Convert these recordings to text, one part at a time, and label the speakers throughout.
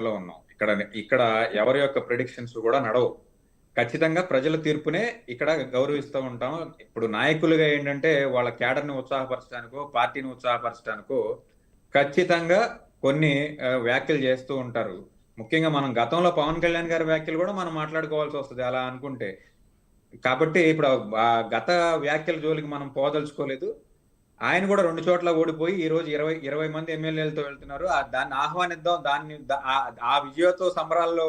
Speaker 1: లో ఉన్నాం. ఇక్కడ ఇక్కడ ఎవరి యొక్క ప్రిడిక్షన్స్ కూడా నడవు. ఖచ్చితంగా ప్రజల తీర్పునే ఇక్కడ గౌరవిస్తూ ఉంటాం. ఇప్పుడు నాయకులుగా ఏంటంటే వాళ్ళ క్యాడర్ని ఉత్సాహపరచడానికో పార్టీని ఉత్సాహపరచడానికో ఖచ్చితంగా కొన్ని వ్యాఖ్యలు చేస్తూ ఉంటారు. ముఖ్యంగా మనం గతంలో పవన్ కళ్యాణ్ గారి వ్యాఖ్యలు కూడా మనం మాట్లాడుకోవాల్సి వస్తుంది అలా అనుకుంటే. కాబట్టి ఇప్పుడు ఆ గత వ్యాఖ్యల జోలికి మనం పోదలుచుకోలేదు. ఆయన కూడా 2 చోట్ల ఓడిపోయి ఈ రోజు 20 మంది ఎమ్మెల్యేలతో వెళ్తున్నారు. దాన్ని ఆహ్వానిద్దాం, దాన్ని ఆ విజయతో సంబరాల్లో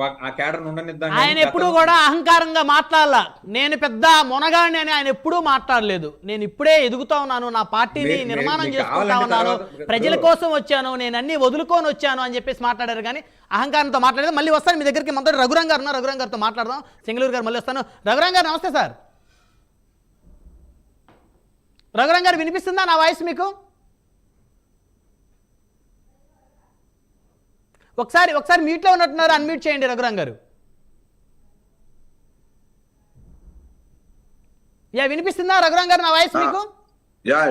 Speaker 1: ఆ క్యాడర్ ఉండనిద్దాం.
Speaker 2: ఆయన ఎప్పుడు కూడా అహంకారంగా మాట్లాడాల. నేను పెద్ద మొనగాడిని అని ఆయన ఎప్పుడూ మాట్లాడలేదు. నేను ఇప్పుడే ఎదుగుతా ఉన్నాను, నా పార్టీని నిర్మాణం చేసుకుంటా ఉన్నాను, ప్రజల కోసం వచ్చాను, నేను అన్ని వదులుకొని వచ్చాను అని చెప్పేసి మాట్లాడారు. కానీ అహంకారంతో మాట్లాడలేదు. మళ్ళీ వస్తాను మీ దగ్గరికి. మొదటి రఘురాం గారు ఉన్నారు, రఘురాం గారితో మాట్లాడదాం. సింగళూరు గారు మళ్ళీ వస్తాను. రఘురాం గారు నమస్తే సార్. రఘురాం గారు వినిపిస్తుందా నా వాయిస్ మీకు? ఒకసారి మ్యూట్లో ఉన్నట్టున్నారు, అన్మ్యూట్ చేయండి రఘురాం గారు. వినిపిస్తుందా రఘురాం గారు నా వాయిస్ మీకు?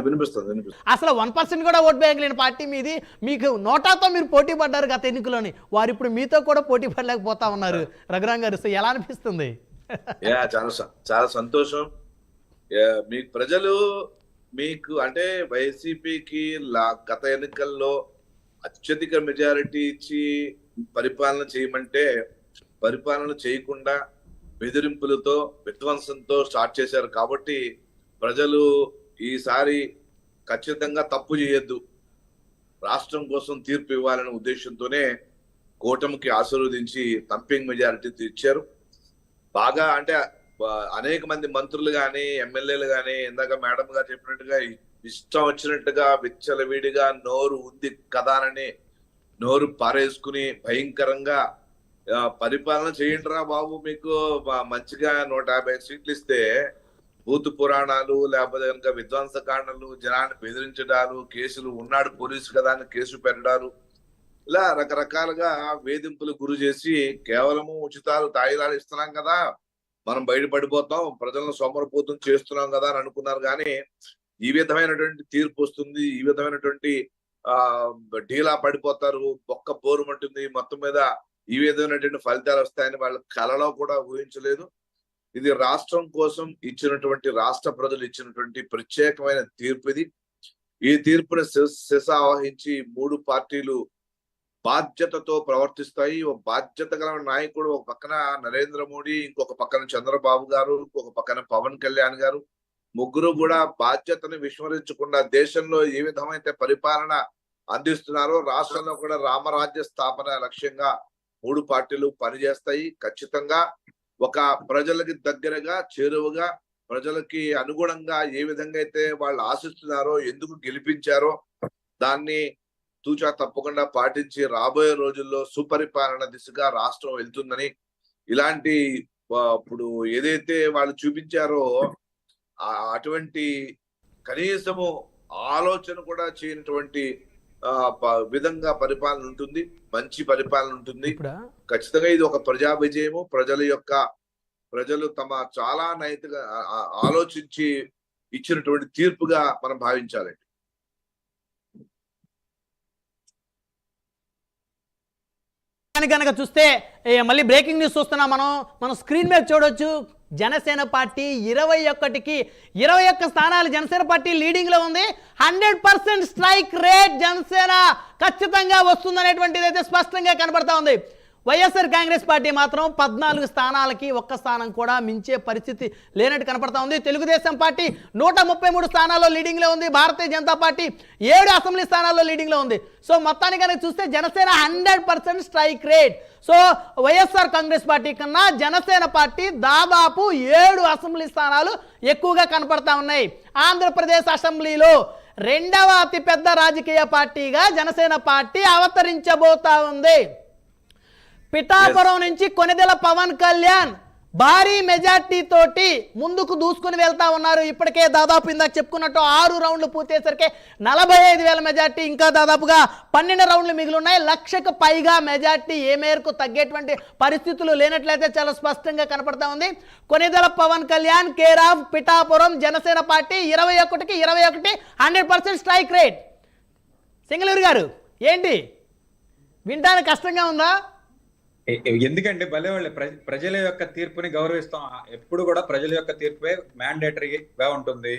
Speaker 3: వినిపిస్తుంది.
Speaker 2: అసలు 1% కూడా ఓట్ బ్యాంక్ లేని పార్టీ మీది. మీకు నోటాతో మీరు పోటీ పడ్డారు గత ఎన్నికలోని. వారు ఇప్పుడు మీతో కూడా పోటీ పడలేకపోతా ఉన్నారు. రఘురాం గారు ఎలా అనిపిస్తుంది?
Speaker 3: చాలా సంతోషం. మీకు ప్రజలు మీకు అంటే వైసీపీకి గత ఎన్నికల్లో అత్యధిక మెజారిటీ ఇచ్చి పరిపాలన చేయమంటే పరిపాలన చేయకుండా బెదిరింపులతో విధ్వంసంతో స్టార్ట్ చేశారు. కాబట్టి ప్రజలు ఈసారి ఖచ్చితంగా తప్పు చేయొద్దు, రాష్ట్రం కోసం తీర్పు ఇవ్వాలనే ఉద్దేశంతోనే కూటమికి ఆశీర్వదించి థంపింగ్ మెజారిటీ ఇచ్చారు. బాగా అంటే అనేక మంది మంత్రులు కానీ ఎమ్మెల్యేలు కానీ ఇందాక మేడం గారు చెప్పినట్టుగా ఇష్టం వచ్చినట్టుగా విచ్చలవిడిగా నోరు ఉంది కదానని నోరు పారేసుకుని భయంకరంగా పరిపాలన చేయండిరా బాబు, మీకు మంచిగా 150 సీట్లు ఇస్తే భూతు పురాణాలు లేకపోతే కనుక విధ్వంసకాండలు, జనాన్ని బెదిరించడాలు, కేసులు ఉన్నాడు పోలీసు కదా అని కేసు పెట్టడాలు, ఇలా రకరకాలుగా వేధింపులు గురి చేసి కేవలము ఉచితాలు తాయిలాలు ఇస్తున్నాం కదా, మనం బయటపడిపోతాం, ప్రజలను సోమరపోతం చేస్తున్నాం కదా అని అనుకున్నారు. కానీ ఈ విధమైనటువంటి తీర్పు వస్తుంది, ఈ విధమైనటువంటి ఢీలా పడిపోతారు, బొక్క బోరుమంటుంది, మొత్తం మీద ఈ విధమైనటువంటి ఫలితాలు వస్తాయని వాళ్ళ కలలో కూడా ఊహించలేదు. ఇది రాష్ట్రం కోసం ఇచ్చినటువంటి రాష్ట్ర ప్రజలు ఇచ్చినటువంటి ప్రత్యేకమైన తీర్పు ఇది. ఈ తీర్పుని శిశావహించి 3 పార్టీలు బాధ్యతతో ప్రవర్తిస్తాయి. ఒక బాధ్యత గల నాయకుడు ఒక పక్కన నరేంద్ర మోడీ, ఇంకొక పక్కన చంద్రబాబు గారు, ఇంకొక పక్కన పవన్ కళ్యాణ్ గారు, ముగ్గురు కూడా బాధ్యతను విస్మరించకుండా దేశంలో ఏ విధమైతే పరిపాలన అందిస్తున్నారో రాష్ట్రంలో కూడా రామరాజ్య స్థాపన లక్ష్యంగా 3 పార్టీలు పనిచేస్తాయి. ఖచ్చితంగా ఒక ప్రజలకి దగ్గరగా చేరువగా ప్రజలకి అనుగుణంగా ఏ విధంగా అయితే వాళ్ళు ఆశిస్తున్నారో, ఎందుకు గెలిపించారో దాన్ని తూచా తప్పకుండా పాటించి రాబోయే రోజుల్లో సుపరిపాలన దిశగా రాష్ట్రం వెళ్తుందని, ఇలాంటి ఇప్పుడు ఏదైతే వాళ్ళు చూపించారో అటువంటి కనీసము ఆలోచన కూడా చేయనటువంటి విధంగా పరిపాలన ఉంటుంది, మంచి పరిపాలన ఉంటుంది. ఖచ్చితంగా ఇది ఒక ప్రజా విజయము. ప్రజలు తమ చాలా నైతిక ఆలోచించి ఇచ్చినటువంటి తీర్పుగా మనం భావించాలండి.
Speaker 2: కనుక చూస్తే మళ్ళీ బ్రేకింగ్ న్యూస్ చూస్తున్నాం. మనం స్క్రీన్ మీద చూడొచ్చు. జనసేన పార్టీ 21కి 21 స్థానాలు జనసేన పార్టీ లీడింగ్ లో ఉంది. 100% స్ట్రైక్ రేట్ జనసేన ఖచ్చితంగా వస్తుందనేటువంటిది అయితే స్పష్టంగా కనబడతా ఉంది. వైఎస్ఆర్ కాంగ్రెస్ పార్టీ మాత్రం 14 స్థానాలకి 1 స్థానం కూడా మించే పరిస్థితి లేనట్టు కనపడతా ఉంది. తెలుగుదేశం పార్టీ 133 స్థానాల్లో లీడింగ్లో ఉంది. భారతీయ జనతా పార్టీ 7 అసెంబ్లీ స్థానాల్లో లీడింగ్లో ఉంది. సో మొత్తానికి కనుక చూస్తే Janasena 100% strike rate. So YSR Congress party కన్నా జనసేన పార్టీ దాదాపు 7 అసెంబ్లీ స్థానాలు ఎక్కువగా కనపడతా ఉన్నాయి. ఆంధ్రప్రదేశ్ అసెంబ్లీలో 2వ అతిపెద్ద రాజకీయ పార్టీగా జనసేన పార్టీ అవతరించబోతా ఉంది. పిఠాపురం నుంచి కొనిదెల పవన్ కళ్యాణ్ భారీ మెజార్టీ తోటి ముందుకు దూసుకుని వెళ్తా ఉన్నారు. ఇప్పటికే దాదాపు ఇందాక చెప్పుకున్నట్టు 6 రౌండ్లు పూర్తయ్యేసరికి 45,000 మెజార్టీ, ఇంకా దాదాపుగా 12 రౌండ్లు మిగిలి ఉన్నాయి. 1,00,000కు పైగా మెజార్టీ ఏ మేరకు తగ్గేటువంటి పరిస్థితులు లేనట్లయితే చాలా స్పష్టంగా కనపడతా ఉంది. Konidela Pawan Kalyan care of Pithapuram Janasena party 21కి 21 100% స్ట్రైక్ రేట్. సింగళూరు గారు ఏంటి వినడానికి కష్టంగా ఉందా?
Speaker 1: ఎందుకంటే భలే వాళ్ళే ప్రజల యొక్క తీర్పుని గౌరవిస్తాం. ఎప్పుడు కూడా ప్రజల యొక్క తీర్పే మ్యాండేటరీగా ఉంటుంది.